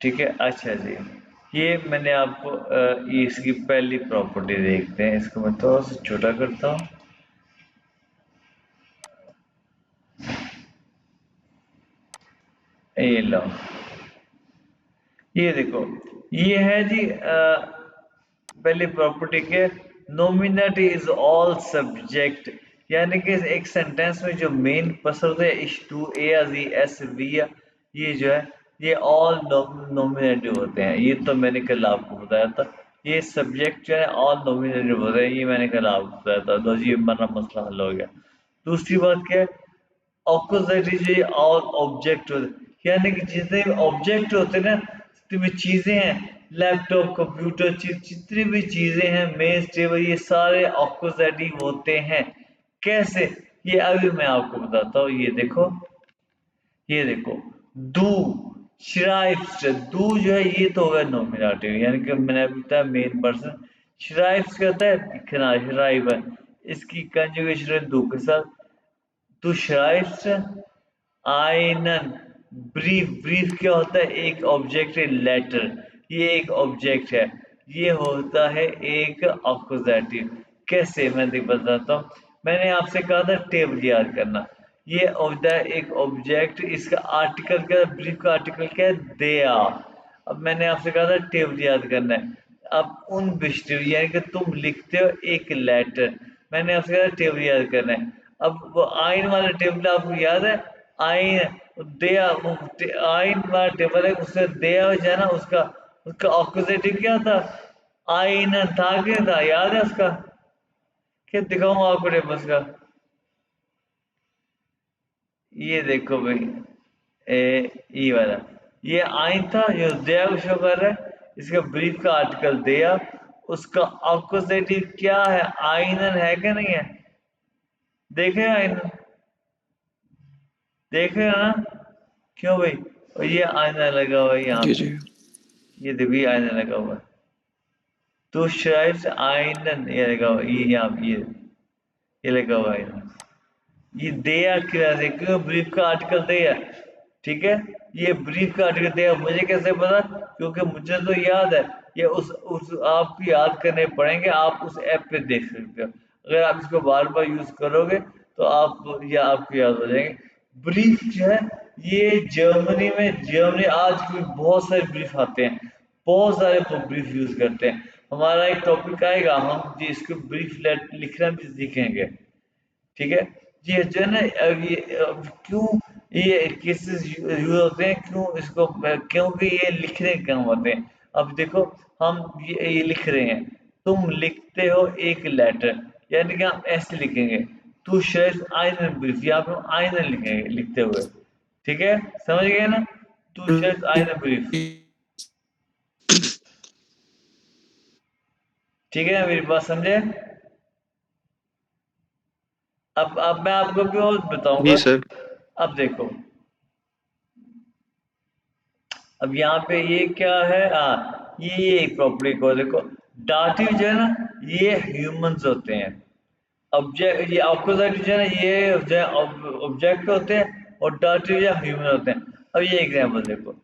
ठीक है। अच्छा जी, ये मैंने आपको ये इसकी पहली प्रॉपर्टी देखते हैं। इसको मैं थोड़ा सा छोटा करता हूँ। ये लो, ये देखो, ये है जी पहली प्रॉपर्टी के, नोमिनेट इज ऑल सब्जेक्ट, यानी कि एक सेंटेंस में जो मेन पर्सन होते हैं, इश, टू, ए या जी, एस, वी या, ये जो है ये ऑल नोमिनेटिव होते हैं। ये तो मैंने कल आपको बताया था। ये सब्जेक्ट जो है ऑल नोमिनेटिव होते हैं, ये मैंने कल आपको बताया था। लो जी, हमारा मसला हल हो गया। दूसरी बात क्या है, ऑपोजिट जो ऑल ऑब्जेक्ट होते, यानी कि जितने भी ऑब्जेक्ट होते हैं ना, जितनी भी चीजें हैं, लैपटॉप, कंप्यूटर, जितनी भी चीजें हैं, मेज, टेबल, ये सारे ऑपोजिटिव होते हैं। कैसे? ये अभी मैं आपको बताता हूँ। ये देखो, ये देखो, दू, श्राइब्स, दू जो है ये तो होगा नॉमिनेटिव, यानी कि मैंने अभी बताया मेन पर्सन। श्राइब्स कहता है लिखना, श्राइब है, इसकी कंजुगेशन है दू के साथ। तू श्राइब्स आयनन, ब्रीफ, ब्रीफ क्या होता है? एक ऑब्जेक्ट है, लेटर, ये एक ऑब्जेक्ट है, ये होता है एक अक्यूजेटिव। कैसे? मैं देख बताता हूँ। मैंने आपसे कहा था टेबल याद करना। ये होता है एक ऑब्जेक्ट, इसका आर्टिकल क्या है? ब्रीफ का आर्टिकल क्या है? They are. अब मैंने आपसे कहा था टेबल याद करना है। अब उन बिस्टिव, यानी कि तुम लिखते हो एक लेटर, मैंने आपसे कहा टेबल याद करना है। अब वो आइन वाला टेबल आपको याद है? आइन, दिया, आइन वाला टेबल है, उससे दिया हो जाए ना, उसका उसका ऑपोजिटिव क्या था? आइन था, क्या था? याद है उसका? क्या दिखाऊं आपको टेबल्स का? ये देखो भाई, ये वाला, ये आइन था जो दया को शो कर रहा है, इसका ब्रीफ का आर्टिकल दया, उसका ऑपोजिटिव क्या है? आइनन है क्या नहीं है? देखे आइनन, देख रहे हो ना? क्यों भाई? और ये आईना लगा हुआ है यहाँ जी पे, जी। ये देखो, ये आईना लगा हुआ है। तो शायद आइनन, ये लगा हुआ है, ये यहाँ पे, ये लगा हुआ है आईना। ये दिया क्या है? क्यों? ब्रीफ का आर्टिकल दिया, ठीक है। ये ब्रीफ का आर्टिकल दिया, मुझे कैसे पता? क्योंकि मुझे तो याद है। ये उस आपको याद करने पड़ेंगे, आप उस ऐप पे देख सकते हो। अगर आप इसको बार बार यूज करोगे तो आप, ये आपको याद हो जाएंगे। ब्रीफ जो है, ये जर्मनी में, जर्मनी आज भी बहुत सारे ब्रीफ आते हैं, बहुत सारे ब्रीफ यूज करते हैं। हमारा एक टॉपिक आएगा, हम जी इसको ब्रीफ लिखना भी सीखेंगे, ठीक है। ये जो है ना, क्यों ये केसेस यूज होते हैं, क्यों इसको, क्योंकि ये लिखने के काम होते हैं। अब देखो, हम ये लिख रहे हैं, तुम लिखते हो एक लेटर, यानी कि हम ऐसे लिखेंगे, तू शेयर्स आइनन ब्रीफ, यहाँ पे हम आइनन लिखेंगे लिखते हुए, ठीक है। समझ गए ना? तू शेयर्स आइनन ब्रीफ, ठीक है, मेरी बात समझे? अब मैं आपको भी और जी बताऊंगा। सर। अब देखो, अब यहाँ पे ये क्या है? ये एक प्रॉपर्टी को देखो, डाटिव जो है ना, ये ह्यूमंस होते हैं। ऑब्जेक्ट, ये ऑपोजिट जो है ना, ये जो है ऑब्जेक्ट होते हैं, और डाटिव जो ह्यूमन होते हैं। अब ये एग्जांपल देखो,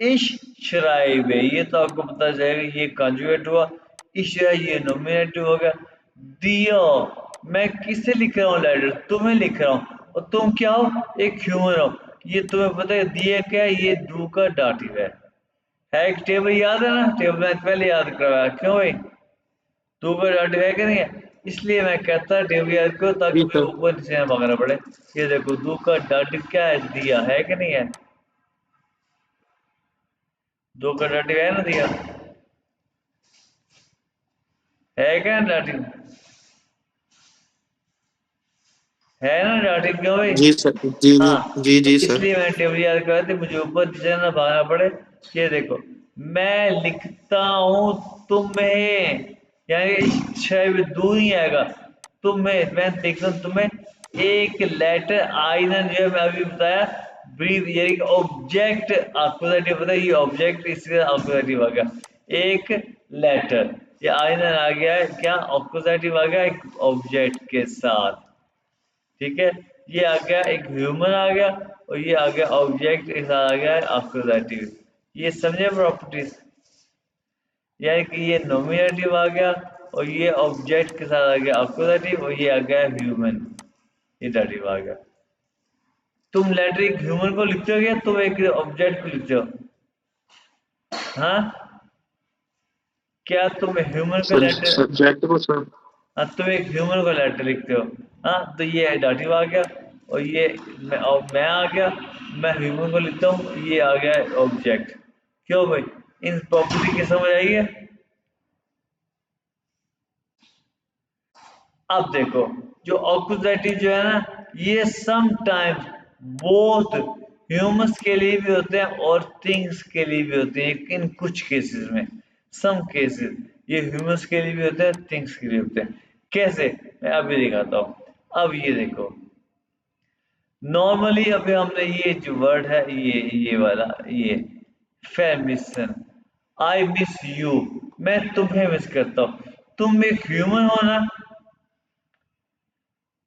इश, शराइब है, ये तो आपको पता चलेगा, ये कॉन्जुगेट हुआ। इश है, ये नॉमिनेटिव हो गया। दियो, मैं किसे लिख रहा हूँ? लेटर, तुम्हें लिख रहा हूँ, और तुम क्या हो? एक ह्यूमन हो। ये तुम्हें पता है दिया क्या है? ये दू का डाटिव है एक टेबल, याद है ना? टेबल मैंने पहले याद करवाया, क्यों भाई? दू का डाटिव है कि नहीं है? इसलिए मैं कहता टेबल याद करो, ताकि जी मुझे सर। ऊपर नीचे ना भागना पड़े। ये देखो, दू का डाटिव क्या है? दिया है कि नहीं है? दो का डाटिव है ना, दिया है क्या डाटिव? है ना डाटिव, क्यों भाई? जी सर। जी जी। हाँ, जी तो जी सर। इसलिए मैंने टेबल याद करा थी, मुझे ऊपर नीचे ना भागना पड़े। ये देखो, मैं लिखता हूँ तुम्हें, यानी शायद दो ही आएगा, तुम्हें, मैं देखता हूँ तुम्हें एक लेटर, आइनर जो है मैं अभी बताया, ब्रीफ, ये ऑब्जेक्ट अक्यूजेटिव पता है, ये ऑब्जेक्ट, इसका अक्यूजेटिव आ गया एक लेटर। ये आइनर आ गया है क्या? अक्यूजेटिव आ गया एक ऑब्जेक्ट के साथ, ठीक है। ये आ गया एक ह्यूमन आ गया, और ये आ गया ऑब्जेक्ट के साथ आ गया है अक्यूजेटिव। ये समझे प्रॉपर्टीज, यानी कि ये नॉमिनेटिव आ गया और ये ऑब्जेक्ट के साथ आ गया अक्यूजेटिव और ये आ गया ह्यूमन, ये डाटिव आ गया। तुम लेटर एक ह्यूमन को लिखते हो या तुम एक ऑब्जेक्ट को लिखते हो? हाँ, क्या तुम ह्यूमन का लेटर, सब्जेक्ट को सर। हाँ तुम एक ह्यूमन का लेटर लिखते हो, हाँ तो ये डाटिव आ गया और ये मैं आ गया, मैं ह्यूमन को लिखता हूँ, ये आ गया ऑब्जेक्ट। क्यों भाई, इन प्रॉपर्टी की समझ आई है? अब देखो, जो ऑक्यूजेटिव जो है ना, ये सम टाइम्स बोथ ह्यूमंस के लिए भी होते हैं और थिंग्स के लिए भी होते हैं, इन कुछ केसेस में, सम केसेस ये ह्यूमंस के लिए भी होते हैं, थिंग्स के लिए होते हैं। कैसे, मैं अभी दिखाता हूँ। अब ये देखो, नॉर्मली अभी हमने ये जो वर्ड है, ये वाला, ये फेमिसन, आई मिस यू, मैं तुम्हें मिस करता हूँ। तुम एक ह्यूमन हो ना,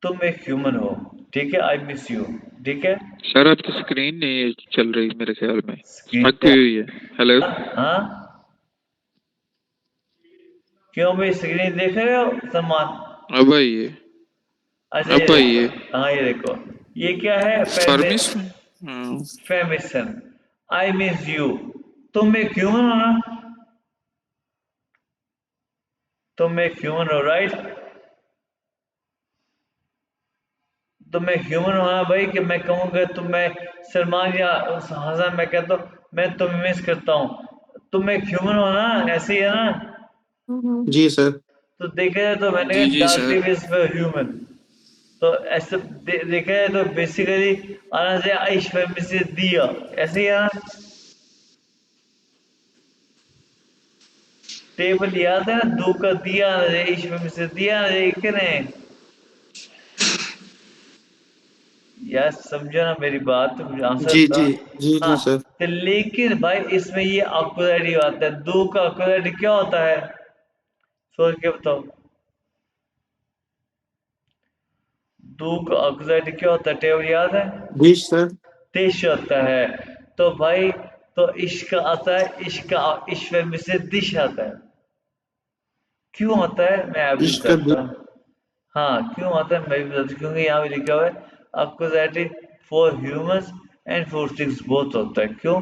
तुम एक ह्यूमन हो, ठीक है, आई मिस यू, ठीक है। सर आपकी स्क्रीन नहीं चल रही मेरे ख्याल में, स्क्रीन स्टक पे, हुई है। हेलो। हाँ, क्यों भाई स्क्रीन देख रहे हो सम्मान? अब आइए। अच्छा ये अब आइए। देखो, हाँ ये देखो, ये क्या है, फर्मिस में। हाँ। फेमिसन, आई मिस यू, तुम एक ह्यूमन हो ना, तुम एक ह्यूमन हो राइट। तो मैं ह्यूमन होना भाई, कि मैं कहूँगा तुम, मैं सलमान या हसन, मैं कहता हूँ मैं तुम्हें मिस करता हूँ, तुम एक ह्यूमन हो ना, ऐसे ही है ना। जी सर। तो देखा जाए तो मैंने जी कहा जी सर। डार्टिव इज फॉर ह्यूमन, तो ऐसे देखा जाए तो बेसिकली आना से आइश में से दिया, ऐसे ही है ना। टेबल याद है ना, दो का दिया आइश में से दिया एक ने, यार समझो ना मेरी बात, तो मुझे आंसर जी था। जी। जी हाँ, जी सर। तो लेकिन भाई इसमें ये ऑक्यूजेटिव आता है, दो का ऑक्यूजेटिव क्या होता है, सोच के बताओ। दो का ऑक्यूजेटिव क्या होता है, टेबल याद है? जी सर। दिश होता है। तो भाई, तो इश्क आता है, इश्क, ईश्वर में से दिश आता है। क्यों आता है मैं अभी इसका बताता हूँ। हाँ क्यों आता है मैं भी बताता हूँ, क्योंकि यहाँ पे लिखा हुआ है accusative for humans and for things both होता है। क्यों,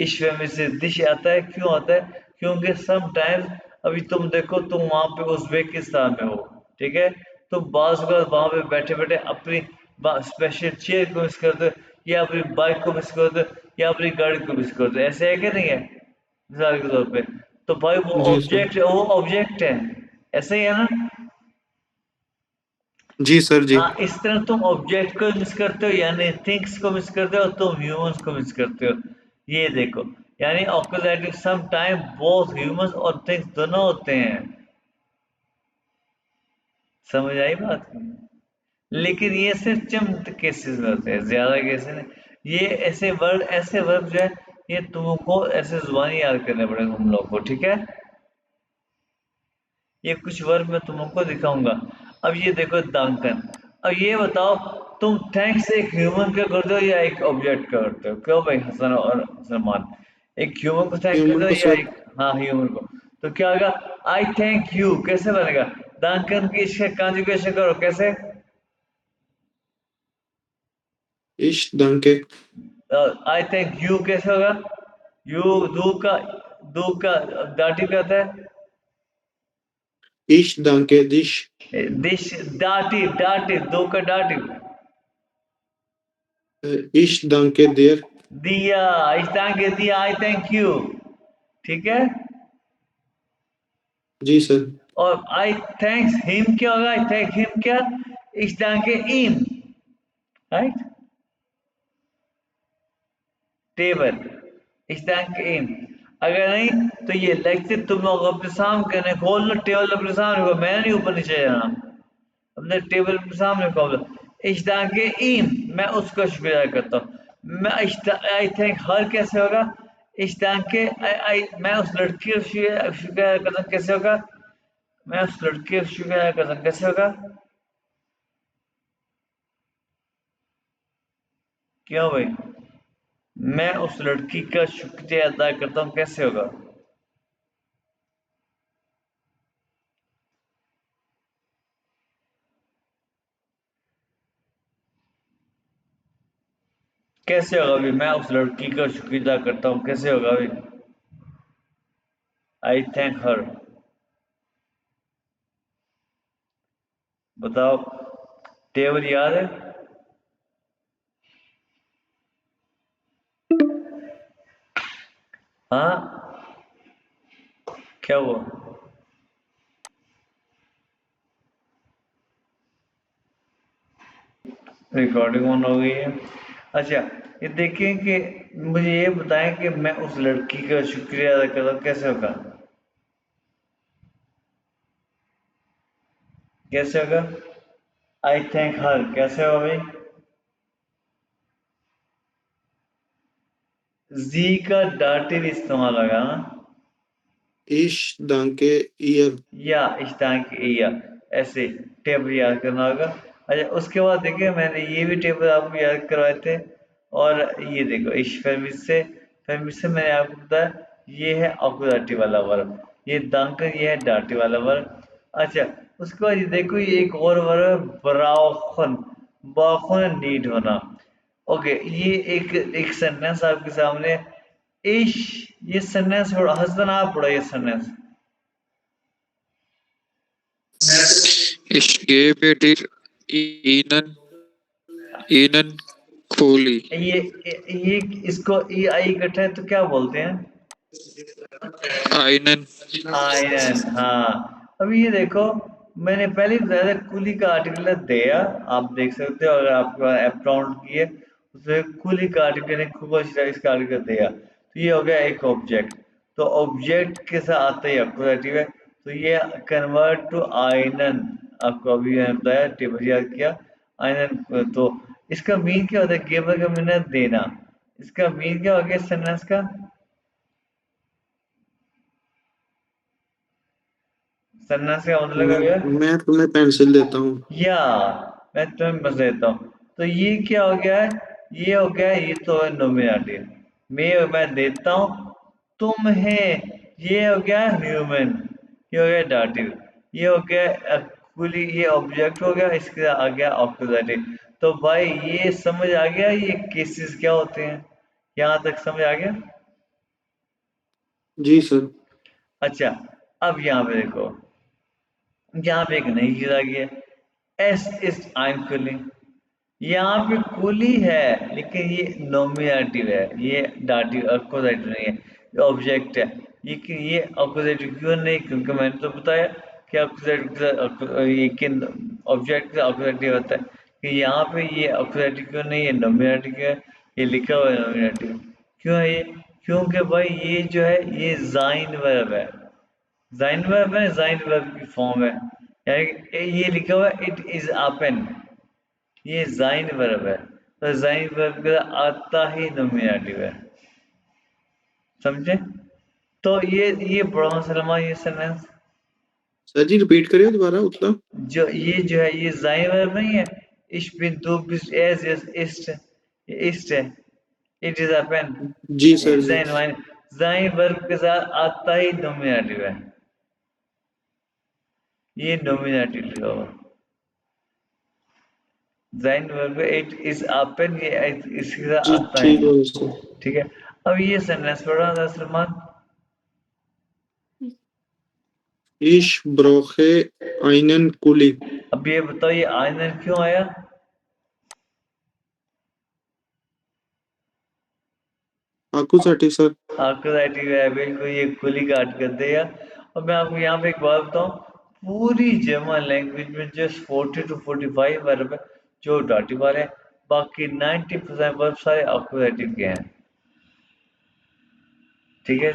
ईश्वर में से दिश आता है, क्यों आता है, क्योंकि समटाइम्स, अभी तुम देखो, तुम वहां पे उज्बेकिस्तान में हो, ठीक है, तो बाज वहां पे बैठे बैठे अपनी स्पेशल चेयर को मिस करते हो, या अपनी बाइक को मिस करते हो, या अपनी गाड़ी को मिस करते हो, ऐसे है कि नहीं है, मिसाल के तौर पे। तो भाई जी सर। वो ऑब्जेक्ट है, ऐसे ही है ना। जी सर। जी। हाँ, इस तरह तुम ऑब्जेक्ट को मिस करते हो, यानी थिंग्स को मिस करते हो, तुम ह्यूमंस को मिस करते हो। ये देखो, यानी ऑक्यूजेटिव सम टाइम बोथ ह्यूमंस और थिंग्स दोनों होते हैं। समझ आई बात? लेकिन ये सिर्फ चंद केसेस में होते हैं, ज्यादा केसेस नहीं। ये ऐसे वर्ड, ऐसे वर्ब जो है, ये तुमको ऐसे जुबानी याद करने पड़ेंगे हम लोग को, ठीक है। ये कुछ वर्ब मैं तुमको दिखाऊंगा। अब ये देखो दांकन, अब ये बताओ, तुम थैंक्स एक ह्यूमन का करते हो या एक ऑब्जेक्ट का करते हो? क्यों भाई हसन और सलमान, एक ह्यूमन को थैंक करते ह्यूमन हो को या सर। एक, हाँ ह्यूमन को। तो क्या होगा, आई थैंक यू कैसे बनेगा, दांकन की इसका कॉन्जुगेशन करो कैसे, इश डंके। आई थैंक यू कैसे होगा, यू, दो का दाटी पे आता है, इश डंके दिश। दिश, डाटी डाटी, दो का डाटी, इश डंके देयर। दिया, इस के दिया, आई थैंक यू, ठीक है। जी सर। और आई थैंक्स हिम क्या होगा, आई थैंक हिम क्या, इस के इन, राइट, टेबल, इस के इन। अगर नहीं तो ये लेक्चर तुम लोग अपने सामने करने खोल लो, टेबल अपने सामने को, मैं नहीं ऊपर नीचे जाना, अपने टेबल अपने सामने खोल लो। इश्ता के इन, मैं उसका शुक्रिया करता हूँ। मैं आई थैंक हर कैसे होगा, इश्ता के मैं उस लड़की को शुक्रिया करता हूँ कैसे होगा, मैं उस लड़के को शुक्रिया करता हूँ कैसे होगा। क्यों भाई, मैं उस लड़की का शुक्रिया अदा करता हूँ, कैसे होगा? कैसे होगा अभी? मैं उस लड़की का शुक्रिया अदा करता हूँ, कैसे होगा अभी? आई थैंक हर। बताओ, टेबल याद है? हाँ, क्या हुआ? रिकॉर्डिंग ऑन हो गई है। अच्छा, ये देखिए कि मुझे ये बताएं कि मैं उस लड़की का शुक्रिया अदा करता हूँ, कैसे होगा? कैसे होगा? आई थैंक हर, कैसे होगा भाई? जी का दाटिव इस्तेमाल होगा ना? Ich danke ihr. या इष्टांक या ऐसे टेबल याद करना होगा। अच्छा, उसके बाद देखिए मैंने ये भी टेबल आपको याद करवाए थे। और ये देखो इश फेमिस से मैंने आपको बताया, ये है अकुदाटी वाला वर्ब, ये दांकर, ये है डाटी वाला वर्ब। अच्छा, उसके बाद ये देखो ये एक और वर्ब है, ब्राउखन, बाखुन नीड होना। ओके, ये एक सेंटेंस आपके सामने। इश, ये सेंटेंस हसन आप पढ़ो ये sentence. Ich gebe dir ihnen Kuli. ये इसको ई आई इकट्ठा है तो क्या बोलते हैं? Einen आयरन, हाँ। अभी ये देखो, मैंने पहले ही बताया था कुली का आर्टिकल है दया। आप देख सकते हो अगर आपका ऐप डाउनलोड की है, उसमें कुली का आर्टिकल है, खूब अच्छा इसका आर्टिकल दया। तो ये हो गया एक ऑब्जेक्ट। तो ऑब्जेक्ट के साथ आता ही अक्वैटिव है, तो ये कन्वर्ट टू आयनन। आपको अभी मैंने बताया, टेबल याद किया। आयनन, तो इसका मीन क्या होता है? गिवर का मीन है देना। इसका मीन क्या हो गया सेंटेंस का? सेंटेंस का मतलब क्या हो गया? मैं तुम्हें पेंसिल देता हूँ। या मैं तुम्हें बस देता हूँ। तो ये क्या हो गया है? ये हो गया है, ये तो है नोमिनेटिव। मैं देता हूँ तुम्हें, ये हो गया ह्यूमन, ये हो गया डाटिव, ये हो गया एक्चुअली, ये ऑब्जेक्ट हो गया, इसके आ गया ऑक्यूजेटिव। तो भाई ये समझ आ गया ये केसेस क्या होते हैं? यहाँ तक समझ आ गया? जी सर। अच्छा, अब यहाँ पे देखो, यहाँ पे एक नई चीज आ गई है, S is I am cooling. यहाँ पे कुली है लेकिन ये नॉमिनेटिव है, ये डाटिव अक्वजेटिव नहीं है, ये ऑब्जेक्ट है। ये अक्वजेटिव क्यों नहीं? क्योंकि मैंने तो बताया कि अक्वजेटिव ये किन ऑब्जेक्ट का अक्वजेटिव होता है। कि यहाँ पे ये अक्वजेटिव क्यों नहीं है, नॉमिनेटिव क्यों है? ये लिखा हुआ है नॉमिनेटिव। क्यों है ये? क्योंकि भाई ये जो है ये जाइन वर्ब है। जाइन वर्ब है, जाइन वर्ब की फॉर्म है। यानी कि ये लिखा हुआ है इट इज अपेन, ये जाइन वर्ब है। तो जाइन वर्ब का आता ही नोमिनेटिव है, समझे? तो ये बड़ा सलमा ये सेंटेंस, सर जी रिपीट करिए दोबारा उतना। जो है ये जाइन वर्ब नहीं है। इश बिन दो बिस एज एज इस्ट, ये इस्ट है। इट इज अ पेन, जी सर जी। जाइन वाइन, जाइन वर्ब के साथ आता ही नोमिनेटिव है, ये नोमिनेटिव लिखा हुआ। जाइन verb it is a pen, ये इसके साथ जी आता ठीक है। है सर। ठीक है, अब ये सेंटेंस पढ़ा था Salman. Ich brauche einen Kuli. अब ये बताओ ये आयरन क्यों आया? आकुसाठी सर। आंसर है बिल्कुल, ये खुली काट कर देगा। और मैं आपको यहाँ पे एक बात बताऊँ, पूरी जर्मन लैंग्वेज में जस्ट 40 to 45 वर्ब है जो डाटिव वाले हैं, बाकी 90% वर्ब सारे अक्वैटिव के हैं। ठीक है।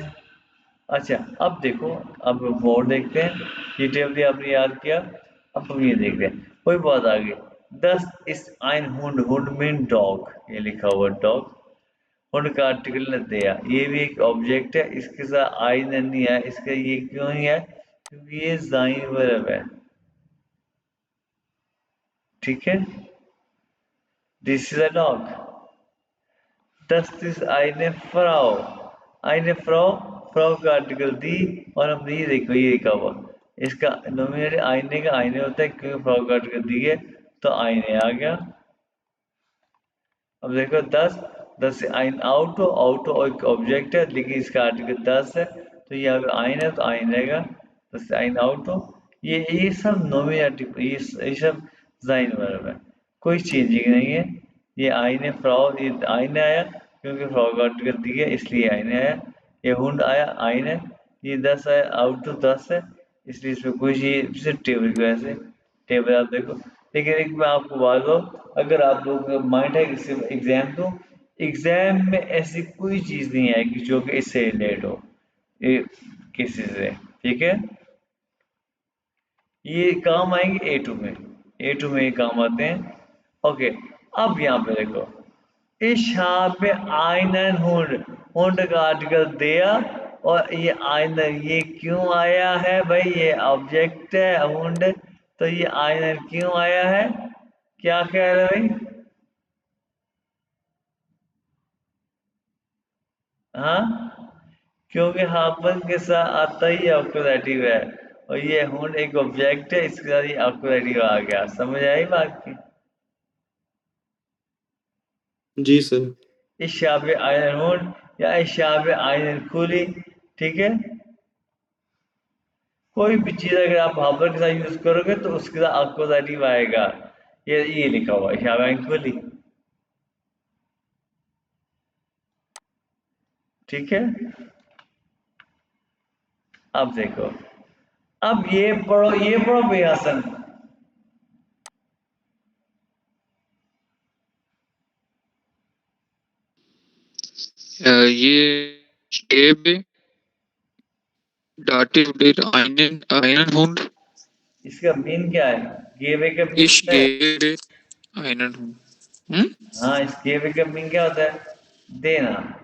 अच्छा, अब देखो, अब वर्ड देखते हैं। ये टेबल आपने याद किया। अब हम ये देखते हैं, कोई बात आ गई। दस इस आइन हुंड, हुंड मीन डॉग, ये लिखा हुआ डॉग। उनका आर्टिकल दिया, ये भी एक ऑब्जेक्ट है, इसके साथ आई नहीं है, इसका ये क्यों नहीं है? क्योंकि ये जाइन वर्ब है। ठीक है, this is a dog. Das ist eine Frau. Eine Frau, fro का आर्टिकल दी, और हम ये देखो ये लिखा हुआ, इसका नॉमिनेट आईने का आईने होता है क्योंकि फ्रॉ का आर्टिकल दी है तो आईने आ गया। अब देखो 10, 10 से आइन आउटो, आउटो एक ऑब्जेक्ट है लेकिन इसका आर्टिकल 10 है तो यहाँ पे आइन है तो आइन रहेगा, 10 से आइन आउटो। ये सब नॉमिनेटिव, ये सब जाइन वर्ब है, कोई चेंजिंग नहीं है। ये आइन है फ्रॉ, ये आइन आया क्योंकि फ्रॉ का आर्टिकल दी है इसलिए आइन आया। ये हुंड आया आइन है, ये 10 आया आउटो 10 है इसलिए इसमें कोई चीज सिर्फ टेबल की वजह से टेबल आप देखो। लेकिन एक मैं आपको बात बताऊं, अगर आप लोगों का माइंड है कि सिर्फ एग्जाम दो, एग्जाम में ऐसी कोई चीज नहीं आएगी जो कि इससे रिलेट हो, ये किसी से, ठीक है। ये काम आएंगे A2 में, A2 में ये काम आते हैं। ओके, अब यहाँ पे देखो, इस यहाँ पे आइनन हुंड, हुंड का आर्टिकल दिया, और ये आइनन ये क्यों आया है भाई, ये ऑब्जेक्ट है हुंड, तो ये आइनन क्यों आया है, क्या ख्याल है भाई? हाँ, क्योंकि हाफन के साथ आता ही ऑक्यूपेटिव है, और ये हुंड एक ऑब्जेक्ट है इसके साथ ये ऑक्यूपेटिव आ गया, समझ आई बात की? जी सर। इशाबे आयरन हुंड या इशाबे आयरन खुली, ठीक है। कोई भी चीज अगर आप हाफन के साथ यूज करोगे तो उसके साथ ऑक्यूपेटिव आएगा। ये लिखा हुआ इशाबे आयरन खुली, ठीक है। अब देखो, अब ये पढ़ो बेहसन। ये Gebe dative der einen Hund. इसका मीन क्या है, गेवे का मीन Ich क्या है? gebe einen Hund. Hmm? हाँ, इस गेवे का मीन क्या होता है, देना।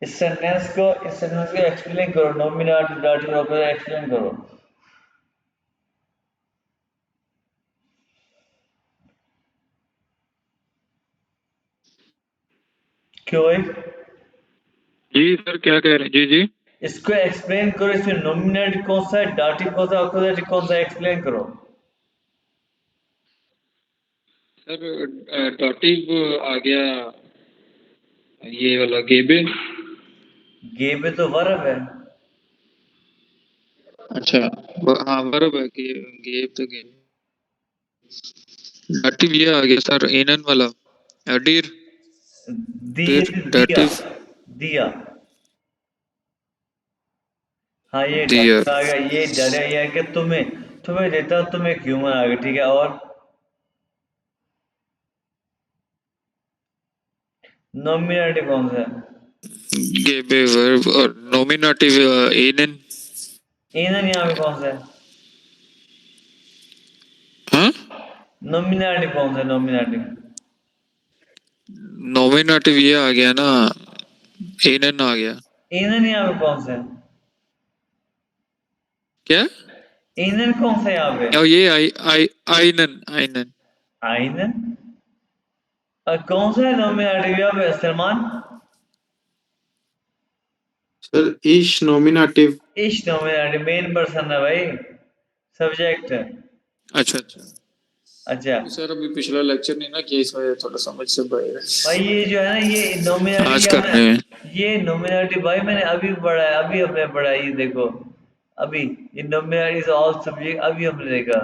इस सेंटेंस को एक्सप्लेन करो, नॉमिनेटिव दाटिव ऑपरेटर एक्सप्लेन करो। क्यों भाई? जी सर, क्या कह रहे हैं? जी जी इसको एक्सप्लेन करो, इसमें नॉमिनेटिव कौन सा है, दाटिव कौन सा, ऑक्यूपेटिव कौन सा है, एक्सप्लेन करो। सर, dative आ गया ये वाला गेबे। गेवे तो वर्ब है। अच्छा, हाँ वर्ब है कि गेब तो गेब। dative ये आ गया सर, एनन वाला डीर, डीर दिया, dative दिया। हाँ, ये dear. डर आ गया, ये डर है, ये है कि तुम्हें, तुम्हें देता हूँ, तुम्हें एक ह्यूमन आ गया, ठीक है। और नॉमिनेटिव कौन सा है? गेबे वर्ब और nominative एनन। इनन यहाँ पे कौन सा है? हाँ, नॉमिनेटिव कौन सा है, नॉमिनेटिव? nominative ये आ गया ना, एनन आ गया। इनन यहाँ पे कौन सा है? क्या? इनन कौन सा है यहाँ पे? और ये आई आइनन आइनन। आइनन, और कौन सा है नॉमिनेटिव यहाँ पे सलमान? सर इश नॉमिनेटिव। इश नॉमिनेटिव मेन पर्सन है भाई, सब्जेक्ट है। अच्छा अच्छा अच्छा सर, अभी पिछला लेक्चर नहीं ना किया, इस वजह थोड़ा समझ से बाहर भाई, ये जो है ना ये है। नॉमिनेटिव आज क्या करने हैं। है, ये नॉमिनेटिव भाई मैंने अभी पढ़ा है, अभी हमने पढ़ा है, ये देखो अभी, ये नॉमिनेटिव ऑल सब्जेक्ट अभी हमने देखा।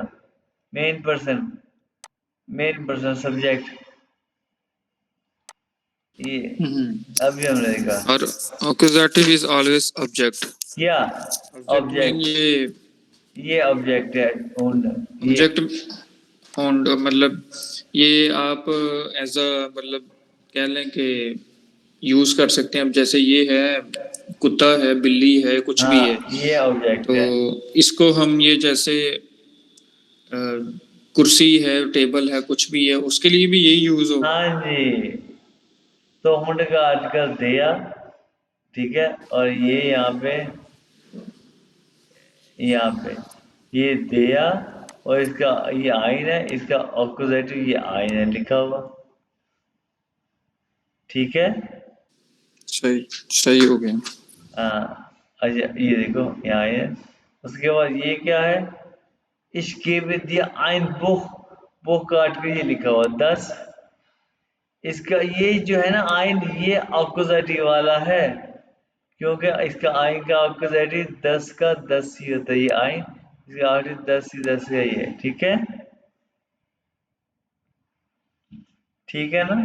Main person, main person subject, ये अभी हमने देखा। और accusative is always object. क्या Object में ऑब्जेक्ट, ये ऑब्जेक्ट है owned, ये object owned मतलब ये आप एज अ मतलब कह लें कि यूज कर सकते हैं। अब जैसे ये है, कुत्ता है, बिल्ली है, कुछ भी है, हाँ, ये ऑब्जेक्ट तो है। इसको हम ये जैसे कुर्सी है, टेबल है, कुछ भी है, उसके लिए भी यही यूज होगा। हाँ जी, तो हुंड का आर्टिकल दिया, ठीक है, और ये यहाँ पे ये दिया, और इसका ये आइन है, इसका ऑक्यूजेटिव ये आइन है लिखा हुआ। ठीक है। सही सही हो गया। अच्छा ये देखो यहाँ है। उसके बाद ये क्या है, इसके विद दिया आइन बुख, बुख काट के ये लिखा हुआ 10। इसका ये जो है ना आइन, ये ऑक्यूजेटिव वाला है, क्योंकि इसका आइन का ऑक्यूजेटिव 10 का 10 ही होता है। ये आइन इसका ऑक्यूजेटिव 10 ही 10 का ही है। ठीक है, ठीक है ना,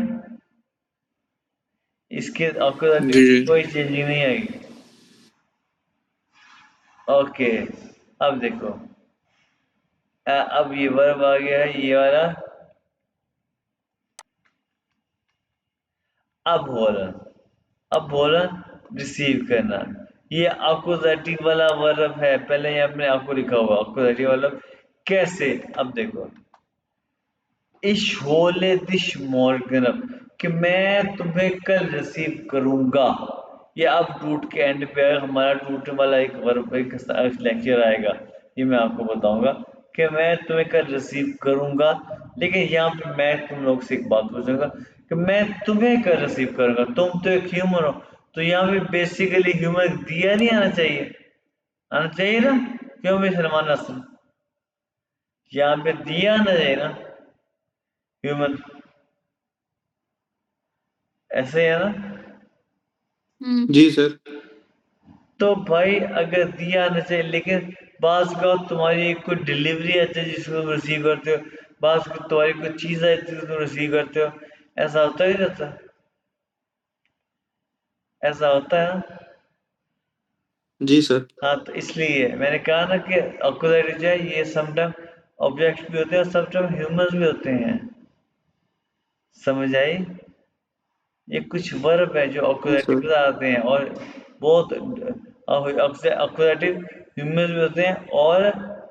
इसके ऑक्यूजेटिव जी में जी। कोई चेंजिंग नहीं आएगी। ओके, अब देखो अब ये वर्ब आ गया है ये वाला, अब बोलन। अब बोलन रिसीव करना, ये अकुजेटिव वाला वर्ब है। पहले यहाँ पे आपको लिखा हुआ अकुजेटिव वाला कैसे। अब देखो, इश होले दिश मॉर्गन, कि मैं तुम्हें कल रिसीव करूंगा। ये अब रूट के एंड पे आएगा, हमारा रूट वाला एक वर्ब एक लेक्चर आएगा, ये मैं आपको बताऊंगा कि मैं तुम्हें कल रिसीव करूंगा। लेकिन यहाँ पे मैं तुम लोग से एक बात पूछूंगा कि मैं तुम्हें कल रिसीव करूंगा, तुम तो एक ह्यूमन हो, तो यहाँ पे बेसिकली ह्यूमन दिया नहीं आना चाहिए, आना चाहिए ना, क्यों भी सलमान असल यहाँ पे दिया आना चाहिए ना, ह्यूमन, ऐसे है ना। जी सर। तो भाई अगर दिया आना चाहिए, लेकिन बाज का तुम्हारी कोई डिलीवरी आती है जिसको तुम रिसीव करते हो, बाज की तुम्हारी कोई चीज आती है जिसको तुम रिसीव करते हो, ऐसा होता ही रहता है, ऐसा होता है ना। जी सर। हाँ तो इसलिए मैंने कहा ना कि ऑक्यूजेटिव जो है ये समटाइम ऑब्जेक्ट भी होते हैं और समटाइम ह्यूमंस भी होते हैं, समझ आई। ये कुछ वर्ब है जो जी ऑक्यूजेटिव सर। के साथ आते हैं, और बहुत ऑक्यूजेटिव ह्यूमंस भी होते हैं और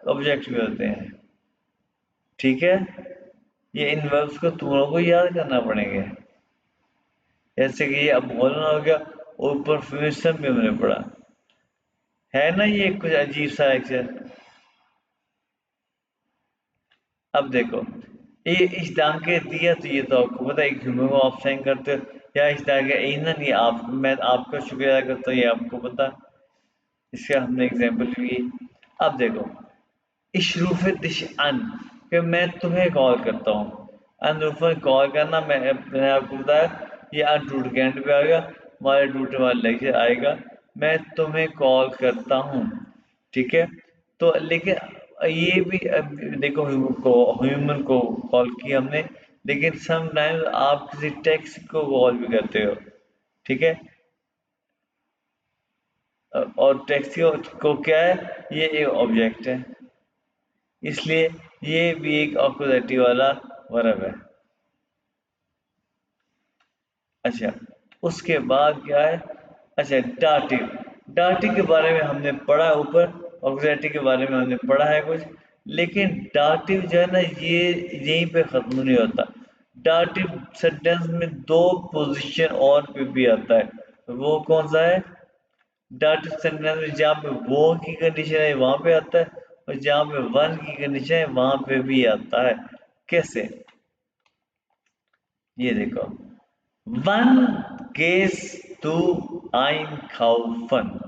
ऑब्जेक्ट भी होते हैं। ठीक है, ये इन वर्ब्स को तुम लोगों को याद करना पड़ेंगे। जैसे कि ये अब बोलना हो गया, और ऊपर फ्यूचर भी हमने पढ़ा है ना, ये कुछ अजीब सा अक्षर। अब देखो, ये इस डांग के दिया, तो ये तो आपको पता है, एक ह्यूमन को आप साइन करते हो, या इस डांग के ईंधन, ये आप, मैं आपका शुक्रिया अदा करता हूँ, ये आपको पता, इसका हमने एग्जाम्पल ली। अब देखो, इशरूफ दिश अन, कि मैं तुम्हें कॉल करता हूँ। अनरूफ कॉल करना, मैंने आपको बताया, ये अन रूट के एंड पे आ गया, हमारे रूट वाला लेक्चर आएगा, मैं तुम्हें कॉल करता हूँ। ठीक है, तो लेकिन ये भी देखो, ह्यूमन को कॉल किया हमने, लेकिन समटाइम्स आप किसी टेक्स्ट को कॉल भी करते हो। ठीक है, और टेक्स्ट को क्या है, ये एक ऑब्जेक्ट है, इसलिए ये भी एक ऑक्यूजेटिव वाला वर्ब है। अच्छा, उसके बाद क्या है, अच्छा डाटिव, डाटिव के बारे में हमने पढ़ा है ऊपर, ऑक्यूजेटिव के बारे में हमने पढ़ा है कुछ, लेकिन डाटिव जो है ना, ये यहीं पे खत्म नहीं होता। डाटिव सेंटेंस में दो पोजीशन और पे भी आता है, वो कौन सा है, डाटिव सेंटेंस में जहाँ पे वो की कंडीशन है वहां पे आता है, और जहाँ पे वन की कंडीशन है वहां पे भी आता है। कैसे, ये देखो, वन गेस टू आइन खाउफन,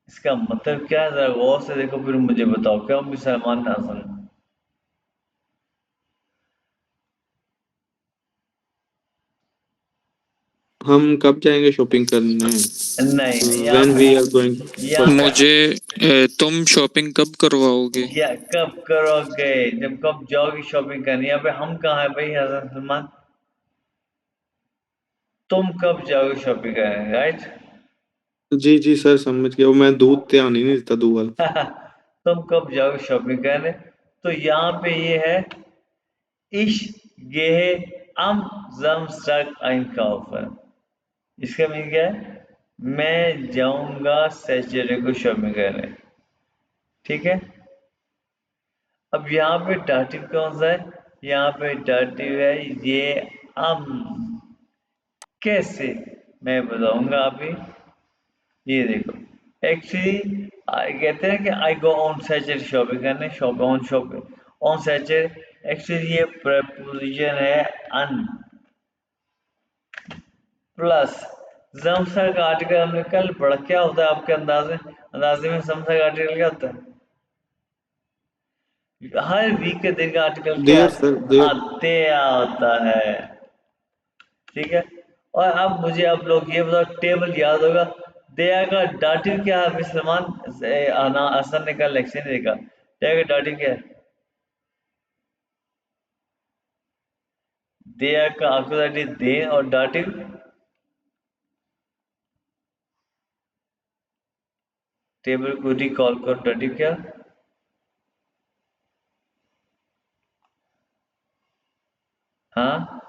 इसका मतलब क्या है, जरा गौर से देखो फिर मुझे बताओ, क्या भी सलमान हसन। हम कब जाएंगे शॉपिंग करने? नहीं, यहाँ व्हेन पे, वी आर गोइंग यहाँ फॉर मुझे तुम शॉपिंग कब करवाओगे? क्या कब करोगे, जब कब जाओगे शॉपिंग करने। यहाँ पे हम कहाँ है भाई हसन सलमान, तुम कब जाओगे शॉपिंग करने, राइट। जी जी सर, समझ गया। वो मैं दूध ध्यान ही नहीं देता दूध वाला। तुम कब जाओगे शॉपिंग करने, तो यहाँ पे ये है, इश गेहे अम जम स्टक आइन का ऑफर, इसका मीन क्या है, मैं जाऊंगा सैटरडे को शॉपिंग करने। ठीक है, अब यहाँ पे डाटिव कौन सा है, यहाँ पे डाटिव है ये अम। कैसे, मैं बताऊंगा अभी। ये देखो, एक्चुअली कहते हैं कि आई गो ऑन सैचेट शॉपिंग करने, शॉपिंग ऑन सैचेट, एक्चुअली ये प्रपोजिशन है अन प्लस जमसा का आर्टिकल हमने कल पढ़ा। क्या होता है आपके अंदाजे में जमसा का आर्टिकल क्या होता है? हर वीक के दिन का आर्टिकल क्या देयर सर, देयर। आते होता है, ठीक है। और अब मुझे आप लोग ये बताओ, टेबल याद होगा, दया का डाटिव क्या है? सलमान हसन ने कल लेक्चर देखा, दया का डाटिव क्या है? दया का ऑक्सीडेटिव दे और डाटिव टेबल को रिकॉल करो, डाटिव क्या? हाँ,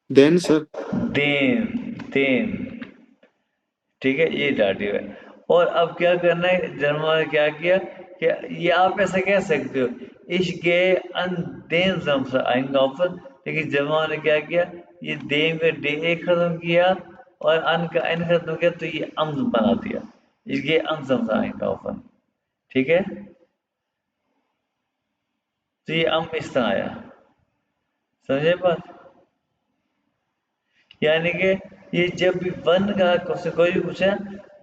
देन सर। देन, देन, ठीक है, ये डाटिव है। और अब क्या करना है, जर्मा ने क्या किया कि ये आप ऐसे कह सकते हो, इश गे अन देन जमसा आएंगे ऑप्शन, लेकिन जर्मा ने क्या किया, ये देन का डे ए खत्म किया और अन का एन खत्म किया, तो ये अम्स बना दिया, इश गे अम जमसा आएंगे ऑप्शन, ठीक है। तो ये अम इस तरह आया, समझे बात? यानी कि ये जब भी वन का क्वेश्चन कोई भी पूछे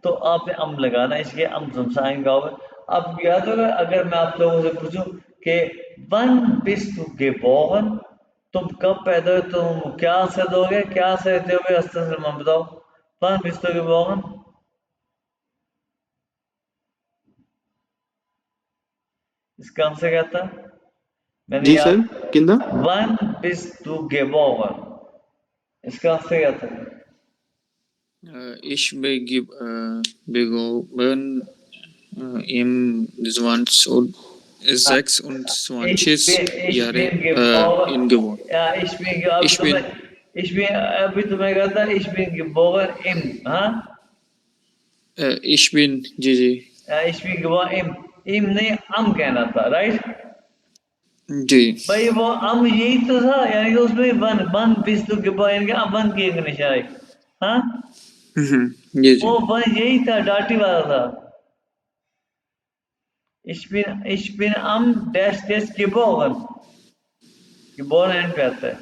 तो आपने अम लगाना, इसलिए अम आएंगे होगा। अब याद होगा, अगर मैं आप लोगों से पूछूं कि वन बिस्तु गेबोरन, तुम कब पैदा हुए, तुम क्या आंसर दोगे, क्या आंसर दोगे? अस्तर सलमान बताओ, वन बिस्तु गेबोरन, इसका आंसर क्या था? मैंने जी याद, सर, किंदा। वन बिस्तु गेबोरन, इसका आंसर क्या था? Ich begonnen im 26 Ich Jahre bin geboren, in gewohnt. ja, ich bin, Ich bin अभी तुम्हें कहता है, ich bin geboren im, हाँ, ich bin जी ich bin geboren im नहीं am कहना था, राइट? जी भाई वो am यही तो था, यानी कि उसमें वन बिस्तु geboren, यानी कि वन की एक निशान है, हाँ, जी वो वन यही था, डाटी वाला था। ich bin am dash dash geboren, geboren and पे आता है,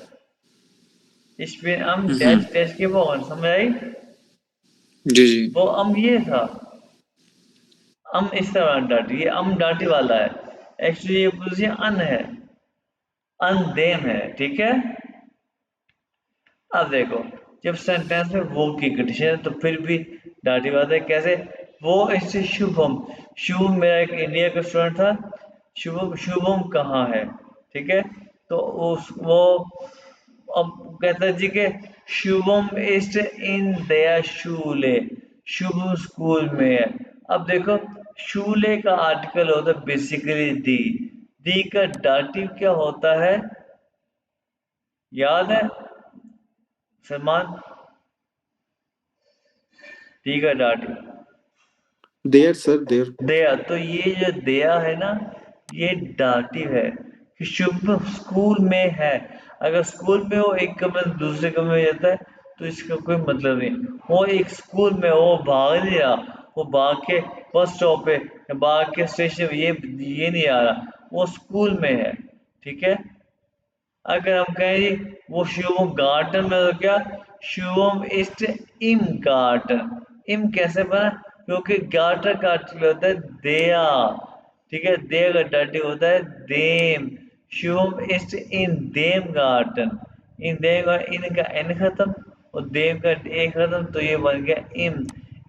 ich bin am dash dash geboren, समझ आई? जी वो अम ये था, अम इस तरह डाटी, ये अम डाटी वाला है, एक्चुअली ये पोजीशन अन है, अनदेम है, ठीक है। अब देखो, जब सेंटेंस में वो की कंडीशन है तो फिर भी डाटी बात है, कैसे? वो इससे शुभम, शुभम मेरा एक इंडिया का स्टूडेंट था, शुभम, शुभम कहाँ है, ठीक है। तो उस वो अब कहता जी के शुभम इज इन दया शूले, शुभम स्कूल में है। अब देखो, शूले का आर्टिकल होता है बेसिकली दी का डाटिव क्या होता है, याद है सलमान? दी का डाटिव देयर सर, देयर। दया, तो ये जो दया है ना, ये डाटिव है कि शुभ स्कूल में है। अगर स्कूल में वो एक कमरे से दूसरे कमरे में जाता है तो इसका कोई मतलब नहीं, वो एक स्कूल में, वो भाग नहीं रहा, वो भाग के बस स्टॉप पे या भाग के स्टेशन पे, ये नहीं आ रहा, वो स्कूल में है, ठीक है। अगर हम कहें जी वो शिवम गार्डन में, तो क्या, शिवम इस्ट इम गार्डन, इम कैसे बना? क्योंकि गार्डन का article होता है दया, ठीक है, दे का डाटी होता है them, Shivam east in them garden, in them का इन का एन खत्म और देम का ए खत्म, तो ये बन गया इम।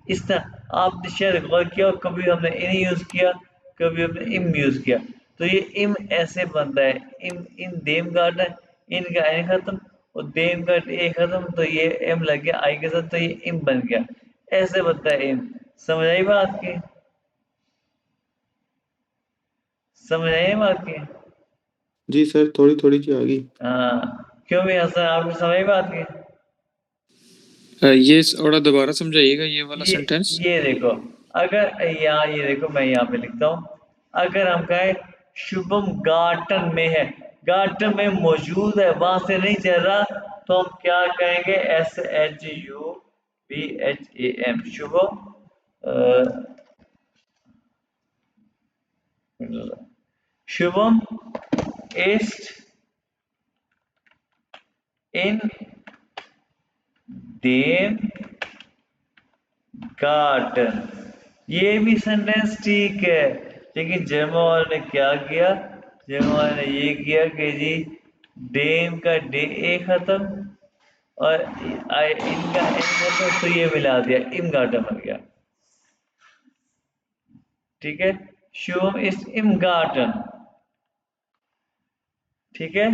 इस तरह आपने शायद गौर किया, कभी हमने इन यूज किया, कभी हमने इम यूज किया, तो ये इम ऐसे बनता है, इम इन देम गार्डन, इन का एन खत्म और देम का ए खत्म, तो ये एम लग गया आई के साथ, तो ये इम बन गया, ऐसे बनता है इम। समझ आई बात की? समझ आई बात की? जी सर, थोड़ी थोड़ी सी आ गई। हाँ, क्यों भी हंसा, आपको समझ आई बात की? ये थोड़ा दोबारा समझाइएगा ये वाला ये सेंटेंस। ये देखो, अगर यहाँ ये देखो, मैं यहाँ पे लिखता हूँ, अगर हम कहें शुभम गार्डन में है, गार्डन में मौजूद है, वहां से नहीं चल रहा, तो हम क्या कहेंगे? SHUBHAM, Shubham Shubham ist in dem garden. ये भी सेंटेंस ठीक है, लेकिन जर्मन वाले ने क्या किया, जर्मन वाले ने ये किया कि जी डेम का डे ए खत्म और इनका एन खत्म, तो ये मिला दिया, इम गार्डन बन गया। ठीक है, शुभम इस इम गार्डन। ठीक है,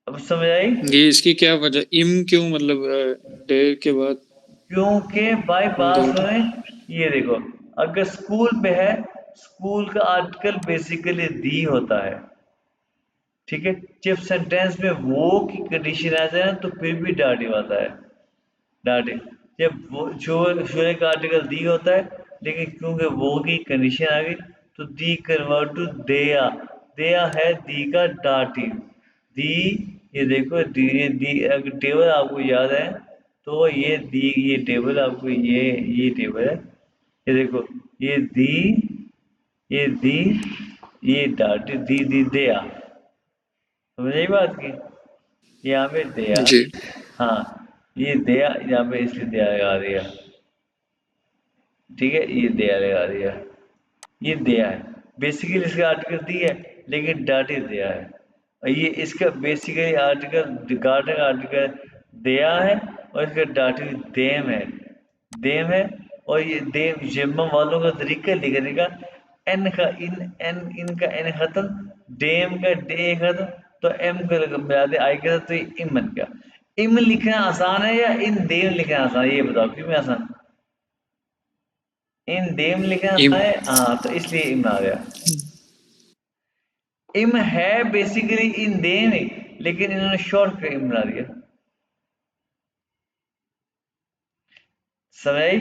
अब समझ आई। ये इसकी क्या वजह, इम क्यों, मतलब डेर के बाद क्योंकि बाय दो। पास में, ये देखो, अगर स्कूल पे है, स्कूल का आर्टिकल बेसिकली दी होता है। ठीक है, जब सेंटेंस में वो की कंडीशन आ जाए ना, तो फिर भी डाटिव आता है। डाटिव, जब वो शोरे का आर्टिकल दी होता है, लेकिन क्योंकि वो की कंडीशन आ गई, तो दी कन्वर्ट टू दिया। दिया है दी का डाटिव। दी, ये देखो दी अगर टेबल आपको याद है, तो ये दी, ये टेबल आपको, ये टेबल है। ये देखो, ये दी, ये दी, ये डाटिव, दी दिया। समझ आई बात की, यहाँ पे दया। जी हाँ, ये दया यहाँ पे इसलिए दया लगा दिया। ठीक है, ये दया लगा दिया, ये दया है। बेसिकली इसका आर्टिकल दी है, लेकिन डाटिव दया है। और ये इसका बेसिकली आर्टिकल गार्डन का आर्टिकल दया है, और इसका डाटिव देम है। देम है, और ये देम जिम्मम वालों का तरीका लिखने का, एन का इन, एन इनका एन खत्म, डेम का डे खत्म, तो एम को मिला दे आई के साथ, तो ये इम बन गया। इम लिखना आसान है या इन देम लिखना आसान है, ये बताओ क्यों में आसान। इन देम लिखना इम। आसान है, हाँ, तो इसलिए इम आ गया। इम है बेसिकली इन देम ही, लेकिन इन्होंने शॉर्ट कर इम बना दिया। समझ आई।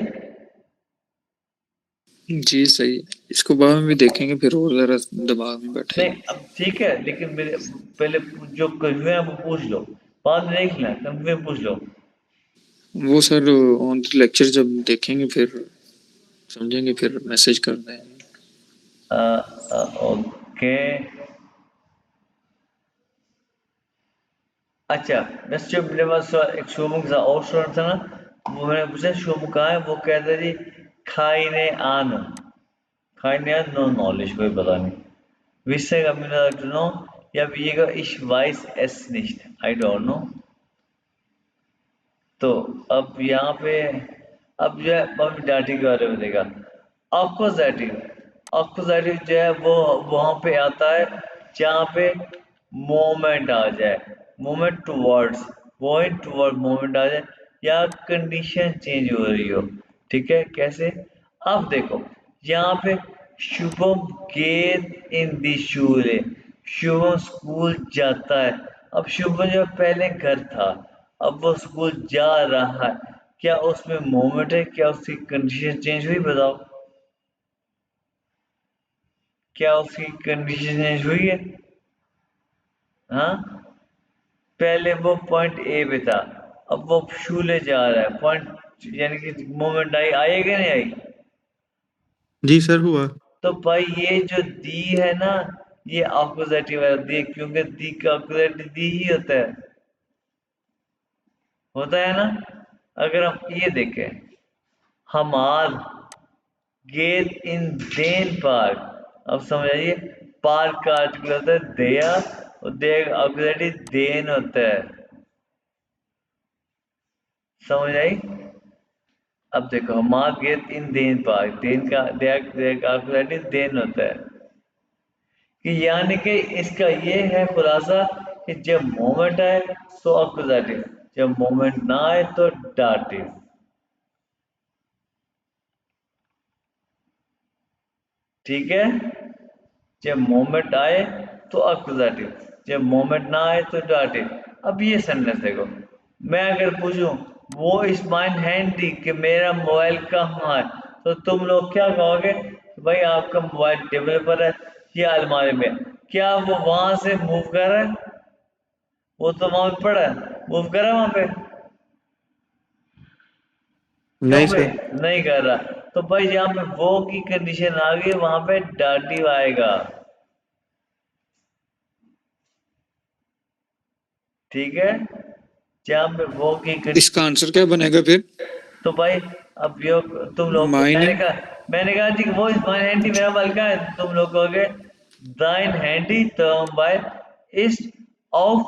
जी सही, इसको बाद में भी देखेंगे फिर, और जरा दिमाग में नहीं, बैठेगी। अब ठीक है, लेकिन मेरे पहले जो कंफ्यूजन है वो पूछ लो, बाद में देख लेना, कंफ्यूजन पूछ लो। वो सर ऑन द लेक्चर जब देखेंगे फिर समझेंगे, फिर मैसेज कर देंगे। ओके। अच्छा, बस जो मेरे पास एक शोमुख का और स्टूडेंट था ना, वो मैंने पूछा शोमुख कहाँ है, वो कहता है जी खाइने आन। खाइने आन, नो नॉलेज, कोई पता नहीं। Wisse Communal to know, ja, Jäger, ich weiß es nicht. I don't know. तो अब यहाँ पे, अब जो है अब डाटी के बारे में देखा। अक्वजेटिव, अक्वजेटिव जो है वो वहां पे आता है जहाँ पे मोमेंट आ जाए, moment towards, point toward moment आ जाए, या कंडीशन चेंज हो रही हो। ठीक है, कैसे, अब देखो, यहाँ पे Shubham get in the school है, शुभम स्कूल जाता है। अब शुभम जो पहले घर था, अब वो स्कूल जा रहा है, क्या उसमें मोमेंट है, क्या उसकी कंडीशन चेंज हुई, बताओ। क्या उसकी कंडीशन चेंज हुई है। हाँ, पहले वो पॉइंट ए पे था, अब वो शूले जा रहा है, पॉइंट यानी कि मोमेंट आई, आएगा नहीं आई। जी सर हुआ। तो भाई ये जो दी है ना, ये अपोजिटिव है दी, क्योंकि दी का अपोजिट दी ही होता है ना। अगर हम ये देखें, हमार गेट इन देन पार्क, अब समझ आइए, पार्क का आर्टिकल होता है दया, और दया का ऑक्सिलरी देन होता है। समझ आई। अब देखो, हमार get in then park, then का दया का ऑक्सिलरी देन होता है, कि यानी कि इसका ये है खुलासा, कि जब मोमेंट आए तो ऑक्सिलरी, जब मोमेंट ना आए तो डाटिव। ठीक है, जब मोमेंट आए तो अक्यूजेटिव, जब मोमेंट ना आए तो डाटिव। अब ये सेंटेंस देखो, मैं अगर पूछूं वो इस माइंड हैंडी कि मेरा मोबाइल कहाँ है, तो तुम लोग क्या कहोगे कि भाई आपका मोबाइल टेबल पर है या अलमारी में है। क्या वो वहां से मूव कर रहा है, वो तो वहां पे पड़ा है, मूव कर रहा है वहां पे। नहीं भाई सर। नहीं कर रहा। तो भाई जहाँ पे वो की कंडीशन आ गई वहां पे डाटिव आएगा। ठीक है, जहाँ पे वो की इसका आंसर क्या बनेगा फिर? तो भाई अब यो तुम लोग माइन। मैंने कहा जी वो इस माइन हैंडी मेरा बल का है, तुम लोग कहोगे दाइन हैंडी टर्म बाय इस ऑफ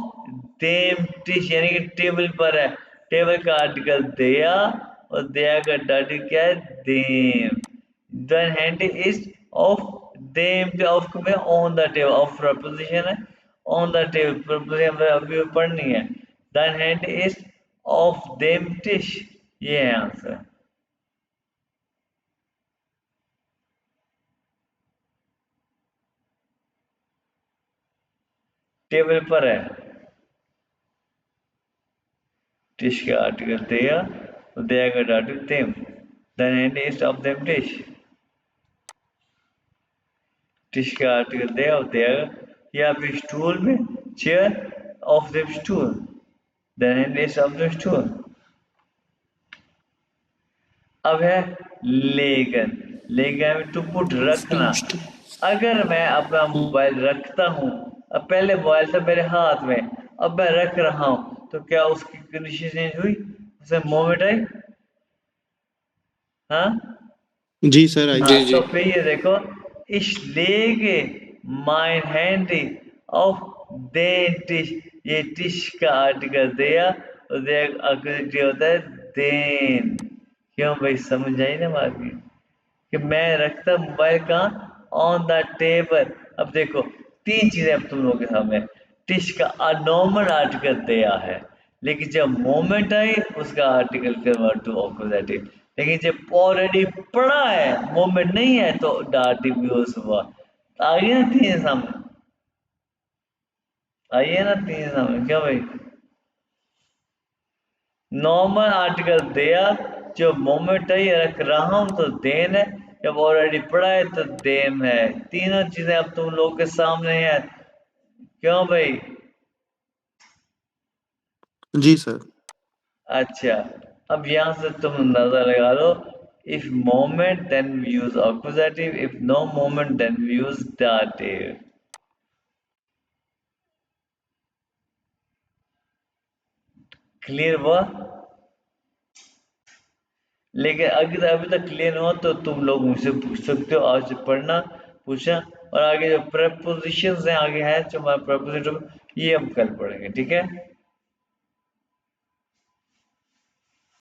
देम टिश, यानी कि टेबल पर है, टेबल का आर्टिकल दिया और दिया का आर्टिकल क्या है, देम। दाइन हैंडी इज ऑफ देम पे ऑफ में on the table, of preposition है, ऑन द टेबल प्रपोजिशन अभी पढ़नी है। दाइन हैंडी इज ऑफ देम टिश, ये है आंसर। टेबल पर है, टिश का आर्टिकल दिया तो दिया का आर्टिकल देम, देन हैंड इज ऑफ देम टिश, टिश का आर्टिकल दिया और दिया, या फिर स्टूल में चेयर ऑफ देम स्टूल, देन हैंड इज ऑफ देम स्टूल। अब है लेगन, लेगन टू पुट रखना। अगर मैं अपना मोबाइल रखता हूँ, अब पहले मोबाइल था मेरे हाथ में, अब मैं रख रहा हूँ, तो क्या उसकी कंडीशन चेंज हुई, उसे मोमेंट आई? हाँ जी सर आई। हाँ, जी तो जी। फिर ये देखो, ich lege mein Handy auf den Tisch, ये टिश का आर्टिकल दिया और दिया आर्टिकल होता है देन। क्यों भाई, समझ आई ना बात की? कि मैं रखता मोबाइल कहाँ, ऑन द टेबल। अब देखो तीन चीजें अब तुम लोगों के सामने, टिश का नॉर्मल आर्टिकल दिया है, लेकिन जब मोमेंट आई उसका आर्टिकल कन्वर्ट टू ऑपोजिटिव, लेकिन जब ऑलरेडी पड़ा है मोमेंट नहीं है तो डाटिव यूज हुआ। आइए ना तीन सामने, आइए ना तीन सामने, क्या भाई? नॉर्मल आर्टिकल दिया, जो मोमेंट है ये रख रहा हूं तो देन है, जब ऑलरेडी पड़ा है तो देम है। तीनों चीजें अब तुम लोग के सामने है। क्यों भाई? जी सर। अच्छा, अब यहां से तुम अंदाजा लगा लो, if moment then we use accusative, if no moment then we use dative. Clear हुआ? लेकिन अगर अभी तक क्लियर हो तो तुम लोग मुझसे पूछ सकते हो, आज से पढ़ना, पूछना। और आगे जो प्रपोजिशंस हैं आगे है जो हमारे प्रपोजिशन, ये हम कल पढ़ेंगे, ठीक है?